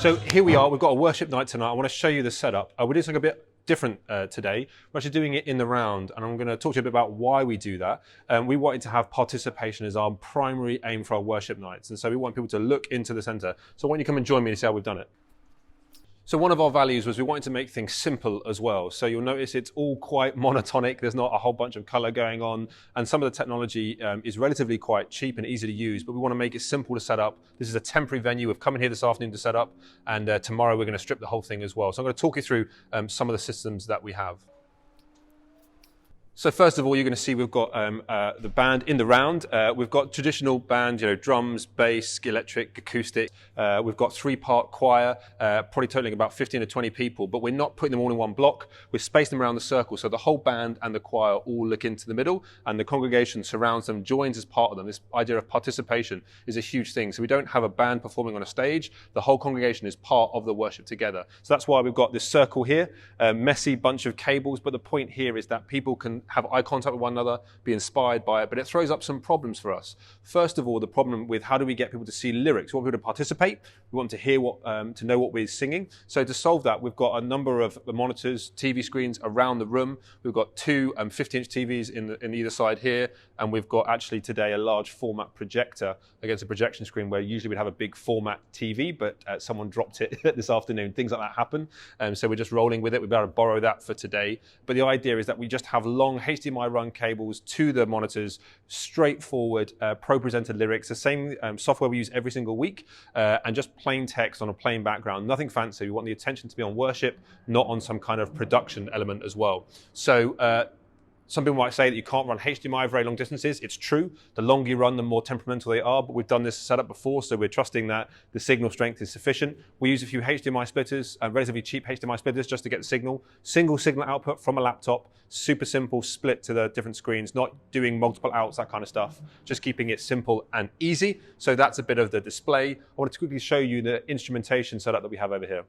So here we are, we've got a worship night tonight. I want to show you the setup. We're doing something a bit different today. We're actually doing it in the round, and I'm going to talk to you a bit about why we do that. We wanted to have participation as our primary aim for our worship nights, and so we want people to look into the centre. So why don't you come and join me to see how we've done it. So one of our values was we wanted to make things simple as well. So you'll notice it's all quite monotonic. There's not a whole bunch of color going on. And some of the technology is relatively quite cheap and easy to use, but we want to make it simple to set up. This is a temporary venue. We've come in here this afternoon to set up, and tomorrow we're going to strip the whole thing as well. So I'm going to talk you through some of the systems that we have. So first of all, you're going to see we've got the band in the round. We've got traditional band, drums, bass, electric, acoustic. We've got 3-part choir, probably totaling about 15 to 20 people, but we're not putting them all in one block. We're spacing them around the circle, so the whole band and the choir all look into the middle, and the congregation surrounds them, joins as part of them. This idea of participation is a huge thing. So we don't have a band performing on a stage. The whole congregation is part of the worship together. So that's why we've got this circle here, a messy bunch of cables, but the point here is that people can have eye contact with one another, be inspired by it, but it throws up some problems for us. First of all, the problem with how do we get people to see lyrics? We want people to participate. We want them to hear to know what we're singing. So to solve that, we've got a number of monitors, TV screens around the room. We've got two 50-inch TVs in either side here, and we've got actually today a large format projector against a projection screen where usually we'd have a big format TV, but someone dropped it this afternoon. Things like that happen. So we're just rolling with it. We've got to borrow that for today. But the idea is that we just have long HDMI run cables to the monitors, straightforward, pro-presented lyrics, the same software we use every single week, and just plain text on a plain background, nothing fancy. We want the attention to be on worship, not on some kind of production element as well. So some people might say that you can't run HDMI very long distances. It's true. The longer you run, the more temperamental they are, but we've done this setup before, so we're trusting that the signal strength is sufficient. We use a few HDMI splitters, relatively cheap HDMI splitters, just to get the signal. Single signal output from a laptop, super simple, split to the different screens, not doing multiple outs, that kind of stuff, just keeping it simple and easy. So that's a bit of the display. I wanted to quickly show you the instrumentation setup that we have over here.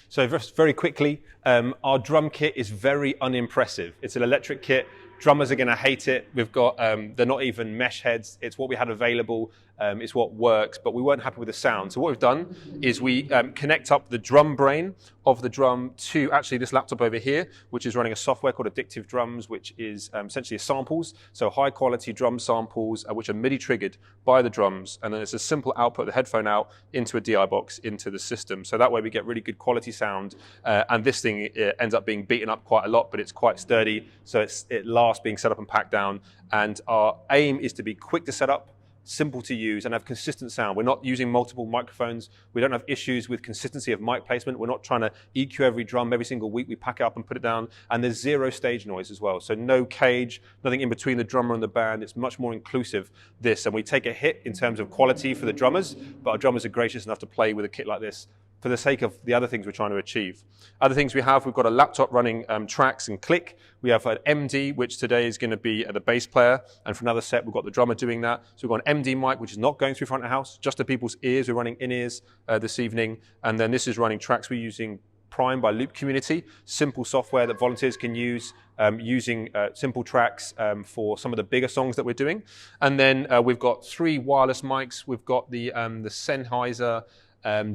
So just very quickly, our drum kit is very unimpressive. It's an electric kit. Drummers are going to hate it. We've got, they're not even mesh heads. It's what we had available. It's what works, but we weren't happy with the sound. So what we've done is we connect up the drum brain of the drum to actually this laptop over here, which is running a software called Addictive Drums, which is essentially samples. So high quality drum samples, which are MIDI triggered by the drums. And then it's a simple output, the headphone out into a DI box into the system. So that way we get really good quality sound. And this thing ends up being beaten up quite a lot, but it's quite sturdy. So it lasts being set up and packed down. And our aim is to be quick to set up, simple to use, and have consistent sound. We're not using multiple microphones. We don't have issues with consistency of mic placement. We're not trying to EQ every drum every single week. We pack it up and put it down, and there's zero stage noise as well. So no cage, nothing in between the drummer and the band. It's much more inclusive, this, and we take a hit in terms of quality for the drummers, but our drummers are gracious enough to play with a kit like this for the sake of the other things we're trying to achieve. Other things we've got a laptop running tracks and click. We have an MD, which today is going to be the bass player, and for another set we've got the drummer doing that. So we've got an MD mic, which is not going through front of house, just to people's ears. We're running in-ears this evening, and then this is running tracks we're using Prime by Loop Community, simple software that volunteers can use, using simple tracks for some of the bigger songs that we're doing. And then we've got 3 wireless mics. We've got the Sennheiser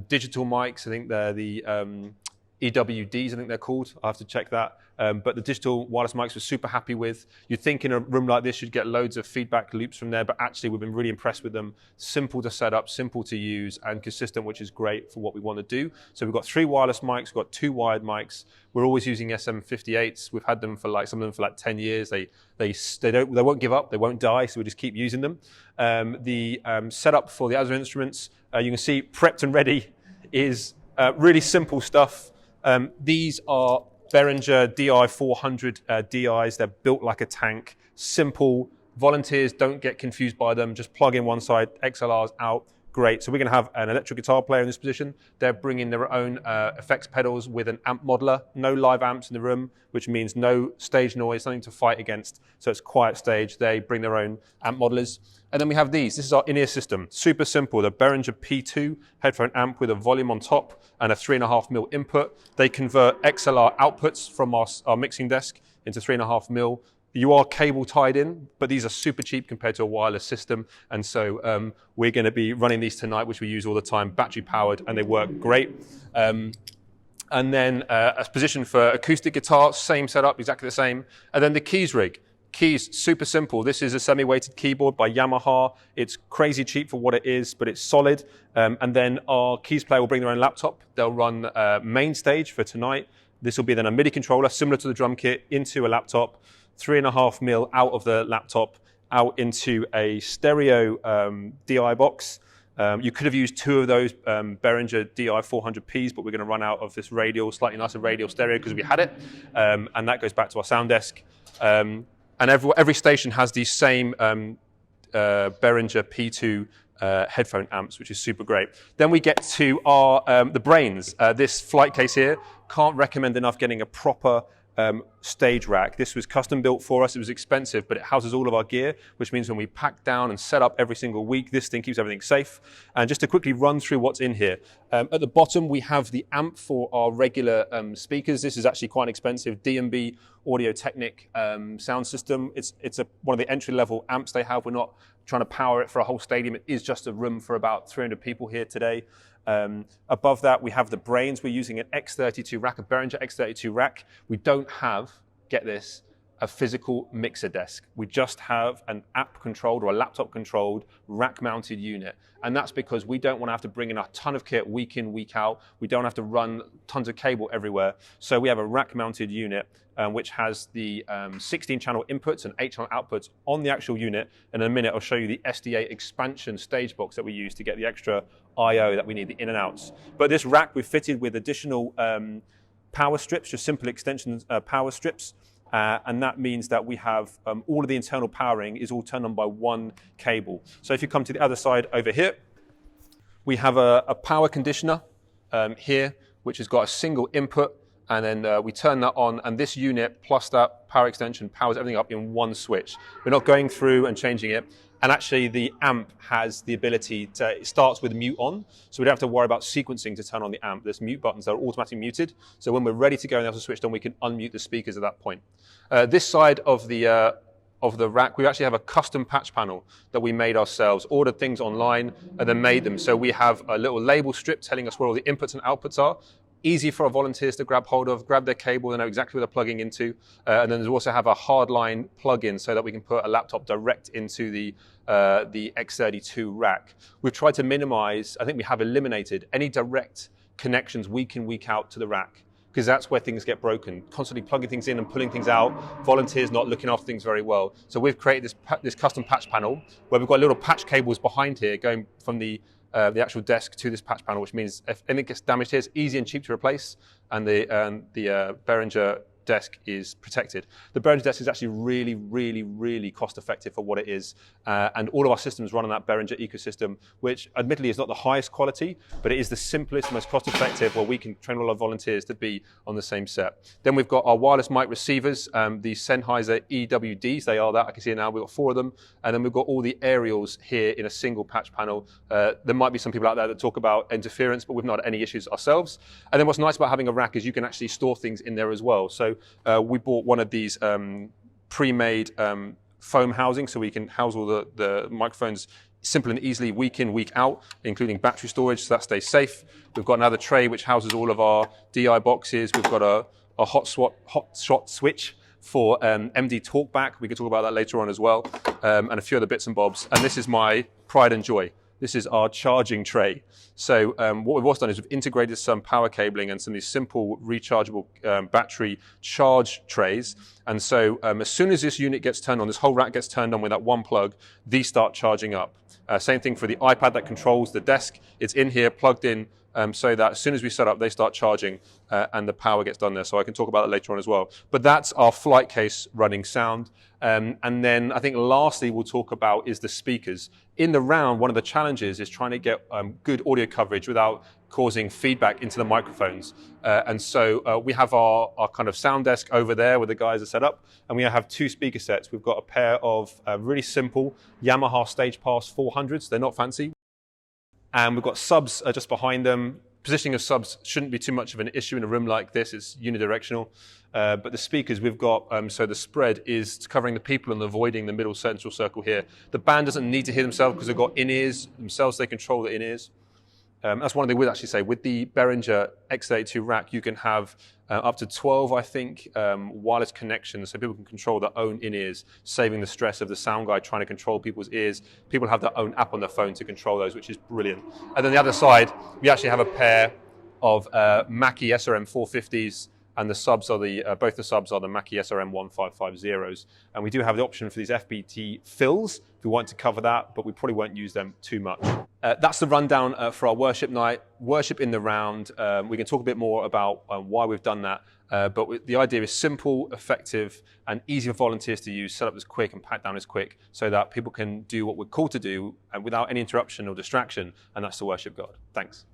digital mics. I think they're the EWDs, I think they're called. I'll have to check that. But the digital wireless mics we're super happy with. You'd think in a room like this you'd get loads of feedback loops from there, but actually we've been really impressed with them. Simple to set up, simple to use, and consistent, which is great for what we want to do. So we've got 3 wireless mics, we've got 2 wired mics. We're always using SM58s. We've had them for some of them for 10 years. They won't give up, they won't die, so we just keep using them. The setup for the other instruments, you can see prepped and ready is really simple stuff. These are Behringer DI400 DIs. They're built like a tank. Simple. Volunteers don't get confused by them. Just plug in one side, XLRs out. Great. So we're going to have an electric guitar player in this position. They're bringing their own effects pedals with an amp modeler. No live amps in the room, which means no stage noise, nothing to fight against. So it's quiet stage. They bring their own amp modelers. And then we have these. This is our in-ear system. Super simple. The Behringer P2 headphone amp with a volume on top and a 3.5mm input. They convert XLR outputs from our mixing desk into 3.5mm. you are cable tied in, but these are super cheap compared to a wireless system. And so we're going to be running these tonight, which we use all the time, battery powered, and they work great. And then a position for acoustic guitar, same setup, exactly the same. And then the keys rig. Keys, super simple. This is a semi-weighted keyboard by Yamaha. It's crazy cheap for what it is, but it's solid. And then our keys player will bring their own laptop. They'll run main stage for tonight. This will be then a MIDI controller, similar to the drum kit, into a laptop, 3.5mm out of the laptop, out into a stereo DI box. You could have used 2 of those Behringer DI 400Ps, but we're going to run out of this radial, slightly nicer radial stereo because we had it. And that goes back to our sound desk. And every station has these same Behringer P2 headphone amps, which is super great. Then we get to our the brains. This flight case here, can't recommend enough getting a proper stage rack. This was custom built for us. It was expensive, but it houses all of our gear, which means when we pack down and set up every single week, this thing keeps everything safe. And just to quickly run through what's in here. At the bottom, we have the amp for our regular speakers. This is actually quite an expensive D&B Audio-Technic sound system. It's one of the entry-level amps they have. We're not trying to power it for a whole stadium. It is just a room for about 300 people here today. Above that, we have the brains. We're using an X32 rack, a Behringer X32 rack. We don't have, get this, a physical mixer desk. We just have an app-controlled or a laptop-controlled rack-mounted unit. And that's because we don't want to have to bring in a ton of kit week in, week out. We don't have to run tons of cable everywhere. So we have a rack-mounted unit which has the 16-channel inputs and 8-channel outputs on the actual unit. And in a minute, I'll show you the SDA expansion stage box that we use to get the extra I/O that we need, the in and outs. But this rack we've fitted with additional power strips, just simple extension power strips. And that means that we have all of the internal powering is all turned on by one cable. So if you come to the other side over here, we have a power conditioner here, which has got a single input. And then we turn that on, and this unit plus that power extension powers everything up in one switch. We're not going through and changing it. And actually, the amp has the ability to, it starts with mute on, so we don't have to worry about sequencing to turn on the amp. There's mute buttons that are automatically muted. So when we're ready to go and have to switch on, we can unmute the speakers at that point. This side of the rack, we actually have a custom patch panel that we made ourselves, ordered things online, and then made them. So we have a little label strip telling us where all the inputs and outputs are. Easy for our volunteers to grab hold of, grab their cable, they know exactly where they're plugging into. And then we also have a hardline plug-in so that we can put a laptop direct into the X32 rack. We've tried to minimize, I think we have eliminated any direct connections week in, week out to the rack, because that's where things get broken. Constantly plugging things in and pulling things out, volunteers not looking after things very well. So we've created this custom patch panel where we've got little patch cables behind here going from the actual desk to this patch panel, which means if anything gets damaged here, it's easy and cheap to replace, and the Behringer desk is protected. The Behringer desk is actually really, really, really cost effective for what it is, and all of our systems run on that Behringer ecosystem, which admittedly is not the highest quality, but it is the simplest, most cost effective, where we can train all our volunteers to be on the same set. Then we've got our wireless mic receivers, the Sennheiser EWDs, they are that, I can see it now, we've got 4 of them, and then we've got all the aerials here in a single patch panel. There might be some people out there that talk about interference, but we've not had any issues ourselves. And then what's nice about having a rack is you can actually store things in there as well. So we bought one of these pre-made foam housing, so we can house all the microphones simple and easily week in, week out, including battery storage, so that stays safe. We've got another tray which houses all of our DI boxes. We've got a hot shot switch for MD Talkback. We can talk about that later on as well, and a few other bits and bobs. And this is my pride and joy. This is our charging tray. So what we've also done is we've integrated some power cabling and some of these simple rechargeable battery charge trays. And so as soon as this unit gets turned on, this whole rack gets turned on with that one plug, these start charging up. Same thing for the iPad that controls the desk. It's in here, plugged in, so that as soon as we set up, they start charging and the power gets done there. So I can talk about that later on as well. But that's our flight case running sound. And then I think lastly we'll talk about is the speakers. In the round, one of the challenges is trying to get good audio coverage without causing feedback into the microphones. And so we have our kind of sound desk over there where the guys are set up, and we have 2 speaker sets. We've got a pair of really simple Yamaha Stage Pass 400s. They're not fancy. And we've got subs just behind them, positioning of subs shouldn't be too much of an issue in a room like this. It's unidirectional. But the speakers we've got, so the spread is covering the people and avoiding the middle central circle here. The band doesn't need to hear themselves because they've got in-ears themselves. They control the in-ears. That's one thing we'd actually say. With the Behringer X82 rack, you can have up to 12, I think, wireless connections, so people can control their own in-ears, saving the stress of the sound guy trying to control people's ears. People have their own app on their phone to control those, which is brilliant. And then the other side, we actually have a pair of Mackie SRM 450s, and the subs are both the subs are the Mackie SRM 1550s. And we do have the option for these FBT fills if we want to cover that, but we probably won't use them too much. That's the rundown for our worship night. Worship in the round. We can talk a bit more about why we've done that, but the idea is simple, effective, and easy for volunteers to use. Setup is quick and pat down is quick, so that people can do what we're called to do and without any interruption or distraction, and that's to worship God. Thanks.